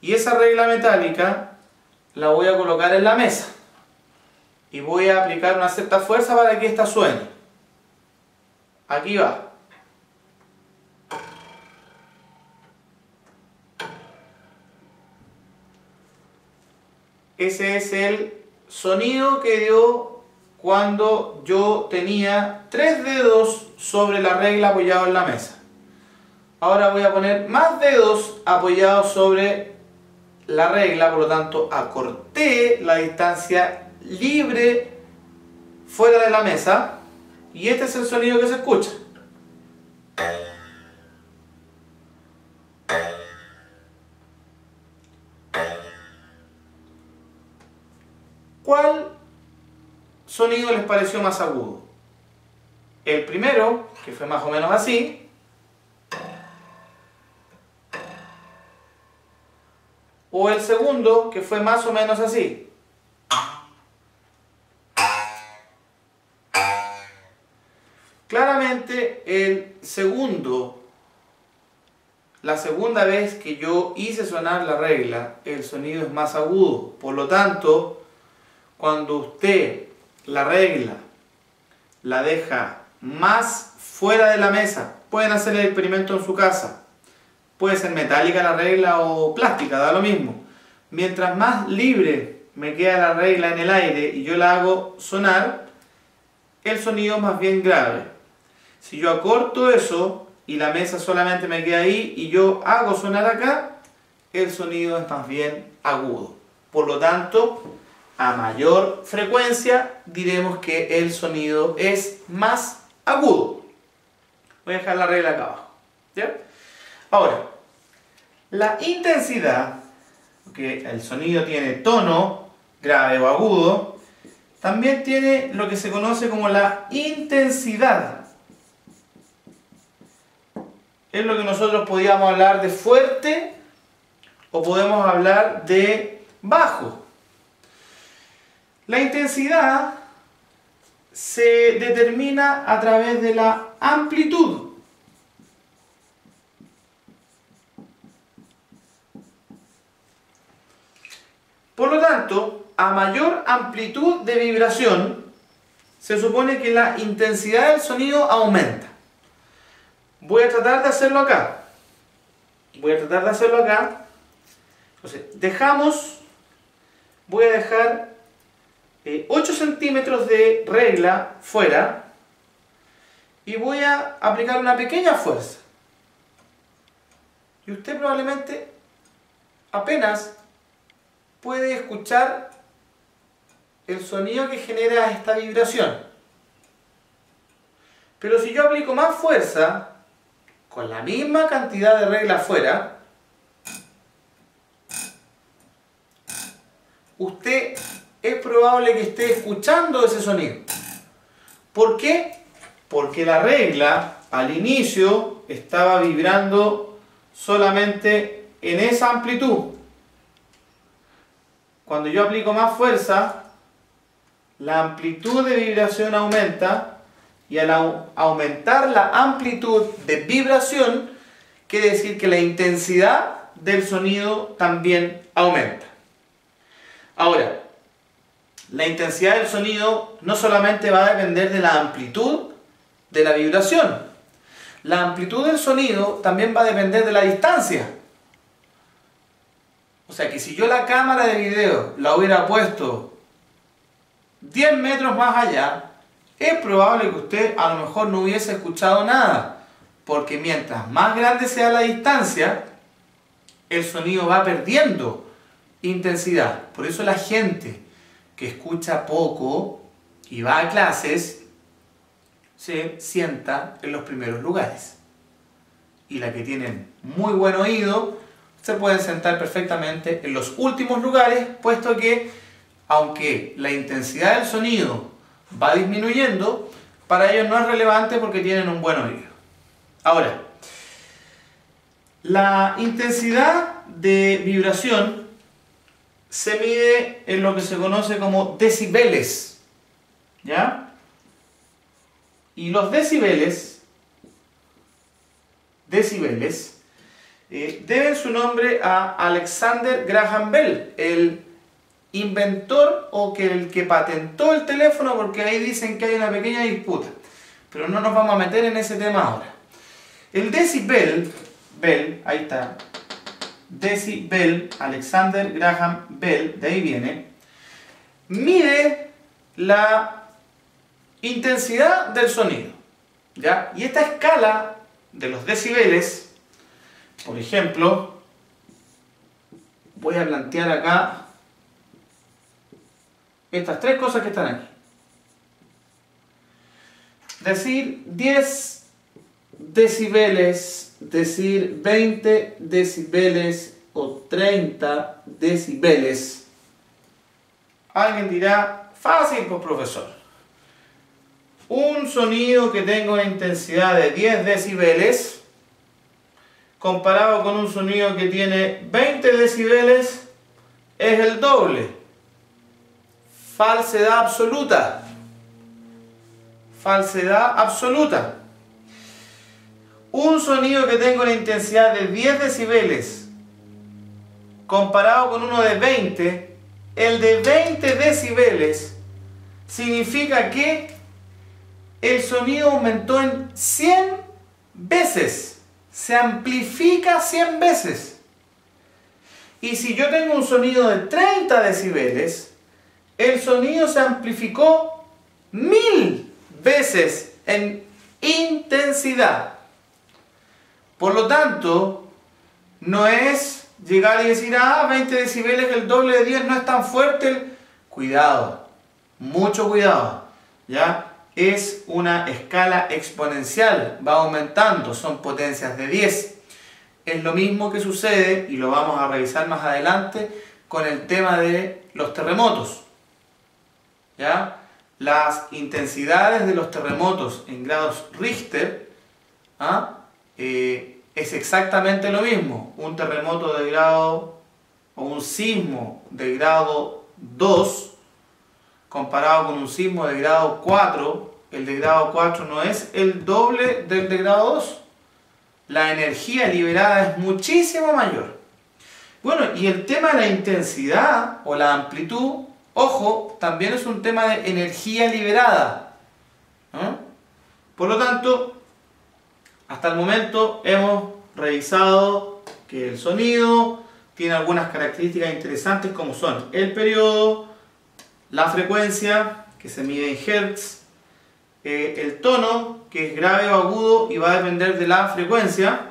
Y esa regla metálica la voy a colocar en la mesa. Y voy a aplicar una cierta fuerza para que ésta suene. Aquí va. Ese es el sonido que dio cuando yo tenía 3 dedos sobre la regla apoyado en la mesa. Ahora voy a poner más dedos apoyados sobre la regla, por lo tanto acorté la distancia libre fuera de la mesa y este es el sonido que se escucha. ¿Cuál sonido les pareció más agudo? El primero, que fue más o menos así, o el segundo, que fue más o menos así. Claramente el segundo, la segunda vez que yo hice sonar la regla, el sonido es más agudo. Por lo tanto, cuando usted la regla la deja más fuera de la mesa, pueden hacer el experimento en su casa. Puede ser metálica la regla o plástica, da lo mismo. Mientras más libre me queda la regla en el aire y yo la hago sonar, el sonido es más bien grave. Si yo acorto eso y la mesa solamente me queda ahí y yo hago sonar acá, el sonido es más bien agudo. Por lo tanto, a mayor frecuencia diremos que el sonido es más agudo. Voy a dejar la regla acá abajo. ¿Ya? Ahora, la intensidad, que el sonido tiene tono, grave o agudo, también tiene lo que se conoce como la intensidad. Es lo que nosotros podríamos hablar de fuerte o podemos hablar de bajo. La intensidad se determina a través de la amplitud. Por lo tanto, a mayor amplitud de vibración, se supone que la intensidad del sonido aumenta. Voy a tratar de hacerlo acá. Entonces, voy a dejar 8 centímetros de regla fuera y voy a aplicar una pequeña fuerza. Y usted probablemente apenas puede escuchar el sonido que genera esta vibración. Pero si yo aplico más fuerza, con la misma cantidad de regla afuera, usted es probable que esté escuchando ese sonido. ¿Por qué? Porque la regla al inicio estaba vibrando solamente en esa amplitud. Cuando yo aplico más fuerza, la amplitud de vibración aumenta. Y al aumentar la amplitud de vibración, quiere decir que la intensidad del sonido también aumenta. Ahora, la intensidad del sonido no solamente va a depender de la amplitud de la vibración. La amplitud del sonido también va a depender de la distancia. O sea que si yo la cámara de video la hubiera puesto 10 metros más allá, es probable que usted a lo mejor no hubiese escuchado nada, porque mientras más grande sea la distancia, el sonido va perdiendo intensidad. Por eso la gente que escucha poco y va a clases se sienta en los primeros lugares. Y la que tienen muy buen oído se pueden sentar perfectamente en los últimos lugares, puesto que aunque la intensidad del sonido va disminuyendo, para ellos no es relevante porque tienen un buen oído. Ahora, la intensidad de vibración se mide en lo que se conoce como decibeles, ¿ya? Y los decibeles deben su nombre a Alexander Graham Bell, el inventor o el que patentó el teléfono, porque ahí dicen que hay una pequeña disputa. Pero no nos vamos a meter en ese tema ahora. El decibel, Bell, ahí está, decibel, Alexander Graham Bell, de ahí viene, mide la intensidad del sonido, ¿ya? Y esta escala de los decibeles, por ejemplo, voy a plantear acá estas tres cosas que están aquí. Decir 10 decibeles, decir 20 decibeles o 30 decibeles. Alguien dirá, fácil, pues profesor. Un sonido que tenga una intensidad de 10 decibeles comparado con un sonido que tiene 20 decibeles es el doble. Falsedad absoluta. Falsedad absoluta. Un sonido que tenga una intensidad de 10 decibeles comparado con uno de 20, el de 20 decibeles significa que el sonido aumentó en 100 veces. Se amplifica 100 veces. Y si yo tengo un sonido de 30 decibeles, el sonido se amplificó 1000 veces en intensidad. Por lo tanto, no es llegar y decir, 20 decibeles, el doble de 10 no es tan fuerte. Cuidado, mucho cuidado, ¿ya? Es una escala exponencial, va aumentando, son potencias de 10. Es lo mismo que sucede, y lo vamos a revisar más adelante, con el tema de los terremotos, ¿ya? Las intensidades de los terremotos en grados Richter, es exactamente lo mismo. Un terremoto de grado o un sismo de grado 2 comparado con un sismo de grado 4, el de grado 4 no es el doble del de grado 2. La energía liberada es muchísimo mayor. Bueno, y el tema de la intensidad o la amplitud, ojo, también es un tema de energía liberada, ¿no? Por lo tanto, hasta el momento hemos revisado que el sonido tiene algunas características interesantes como son el periodo, la frecuencia, que se mide en hertz, el tono, que es grave o agudo y va a depender de la frecuencia,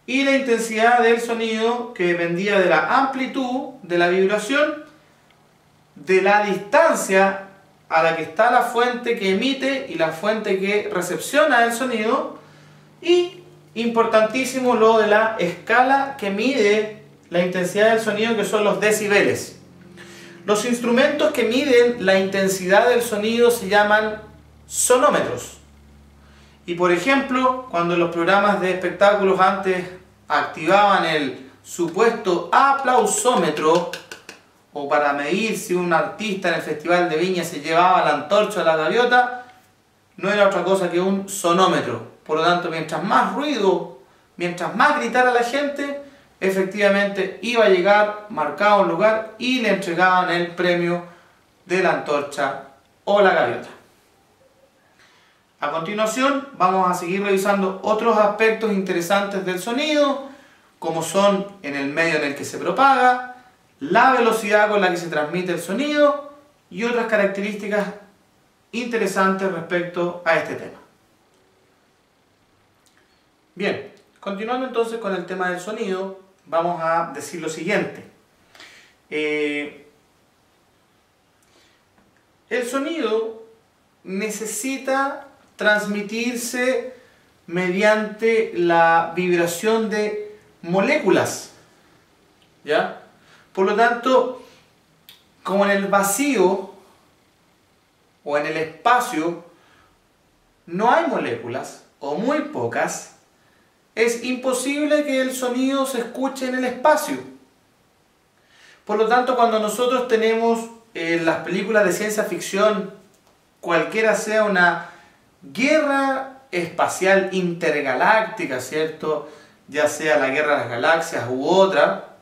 y la intensidad del sonido, que dependía de la amplitud, de la vibración, de la distancia a la que está la fuente que emite y la fuente que recepciona el sonido, y importantísimo lo de la escala que mide la intensidad del sonido, que son los decibeles. Los instrumentos que miden la intensidad del sonido se llaman sonómetros. Y por ejemplo, cuando los programas de espectáculos antes activaban el supuesto aplausómetro, o para medir si un artista en el Festival de Viña se llevaba la antorcha a la gaviota, no era otra cosa que un sonómetro. Por lo tanto, mientras más ruido, mientras más gritara la gente, efectivamente iba a llegar, marcaba un lugar y le entregaban el premio de la antorcha o la gaviota. A continuación vamos a seguir revisando otros aspectos interesantes del sonido, como son en el medio en el que se propaga, la velocidad con la que se transmite el sonido y otras características interesantes respecto a este tema. Bien, continuando entonces con el tema del sonido, vamos a decir lo siguiente. El sonido necesita transmitirse mediante la vibración de moléculas, ¿ya? Por lo tanto, como en el vacío o en el espacio no hay moléculas o muy pocas, es imposible que el sonido se escuche en el espacio. Por lo tanto, cuando nosotros tenemos en las películas de ciencia ficción, cualquiera sea una guerra espacial intergaláctica, ¿cierto? ya sea la Guerra de las Galaxias u otra,